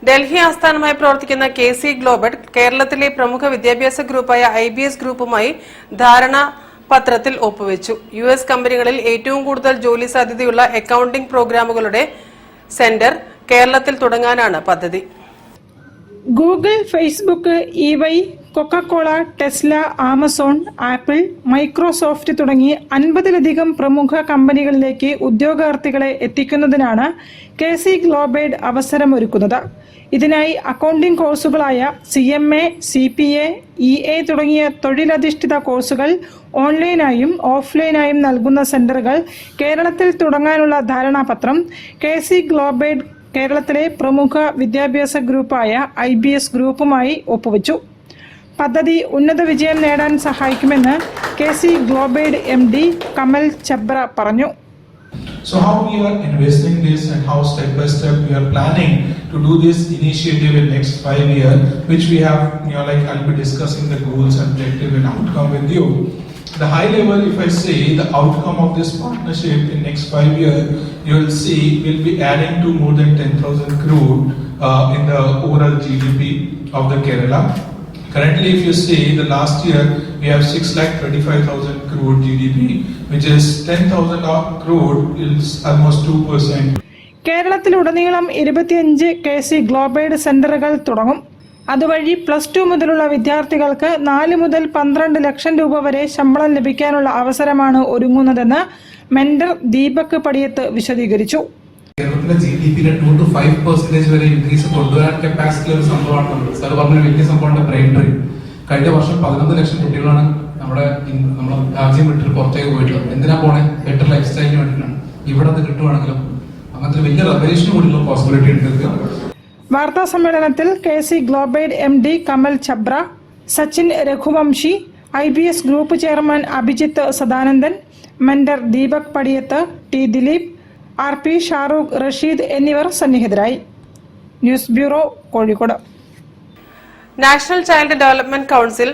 ഡൽഹി ആസ്ഥാനമായി പ്രവർത്തിക്കുന്ന KC global കേരളത്തിലെ പ്രമുഖ വിദ്യാഭ്യാസ ഗ്രൂപ്പായ IBS ഗ്രൂപ്പുമായി ധാരണാപത്രത്തിൽ ഒപ്പുവെച്ചു. US കമ്പനികളിൽ ഏറ്റവും കൂടുതൽ ജോലി സാധ്യതയുള്ള അക്കൌണ്ടിംഗ് പ്രോഗ്രാമുകളുടെ സെന്റർ കേരളത്തിൽ തുടങ്ങാനാണ് പദ്ധതി. Google, Facebook, eBay, Coca Cola, Tesla, Amazon, apple, Microsoft തുടങ്ങി 50-ലധികം പ്രമുഖ കമ്പനികളിലേക്ക് ഉദ്യോഗാർത്ഥികളെ എത്തിക്കുന്നതിനാണ് KC ഗ്ലോബൽ അവസരമൊരുക്കുന്നത്. ഇതിനായി അക്കൗണ്ടിംഗ് കോഴ്സുകളായ CMA, CPA, EA തുടങ്ങിയ തൊഴിലധിഷ്ഠിത കോഴ്സുകൾ ഓൺലൈനായും ഓഫ്ലൈനായും നൽകുന്ന സെന്ററുകൾ കേരളത്തിൽ തുടങ്ങാനുള്ള ധാരണാപത്രം KC ഗ്ലോബൽ കേരളത്തിലെ പ്രമുഖ വിദ്യാഭ്യാസ ഗ്രൂപ്പായ IBS ഗ്രൂപ്പുമായി ഒപ്പുവെച്ചു. പദ്ധതി ഉന്നത വിജയം നേടാൻ സഹായിക്കുമെന്ന് KC global MD Kamal Chhabra പറഞ്ഞു. So how we are investing this and how step by step we are planning to do this initiative in next 5 years, which we have, I'll be discussing the goals, objective and outcome with you. The high level, if I say the outcome of this partnership in next 5 years, you will see we'll be adding to more than 10,000 crore in the overall GDP of the Kerala. Currently, if you see the last year, we have 6,35,000 crore GDP, which is 10,000 crore is almost 2%. കേരളത്തിലുടനീളം 25 KC global സെന്ററുകൾ തുടങ്ങും. അതുവഴി +2 മുതലുള്ള വിദ്യാർത്ഥികൾക്ക് 4 മുതൽ 12 ലക്ഷം രൂപ വരെ ശമ്പളം ലഭിക്കാനുള്ള അവസരമാണ് ഒരുങ്ങുന്നതെന്ന് മെന്റർ ദീപക് പടിയത്ത് വിശദീകരിച്ചു. കേരളത്തിലെ GDP-യിലെ 2 to 5% വരെ ഇൻക്രീസ് കൊണ്ടുവരാൻ കപ്പാസിറ്റി ഒരു സംഭവമാണ്. സാർ പറഞ്ഞ വലിയ സംഭവമാണ് ബ്രെയിൻ ഡ്രെയിൻ. കഴിഞ്ഞ വർഷം 11 ലക്ഷം കുട്ടികളാണ് നമ്മുടെ രാജ്യം വിട്ടിട്ട് പുറത്തേക്ക് പോയിട്ടുള്ളത്. എന്തിനാ പോണേ? ബെറ്റർ ലൈഫ് സ്റ്റൈലിന് വേണ്ടിയിട്ടാണ്. ഇവിടെ അത് കിട്ടുവാണെങ്കിലും അങ്ങനത്തെ വലിയ റെവല്യൂഷൻ കൂടിയുള്ള പോസിബിലിറ്റി ഉണ്ട്. വാർത്താ സമ്മേളനത്തിൽ KC global MD Kamal Chabra, Sachin Raghuvanshi, IBS group chairman Abhijith Sadanandan, mentor Deepak Padiyath, T Dileep, RP Shahrukh Rasheed എന്നിവർ സന്നിഹിതരായി. News bureau, Kozhikode. National child development council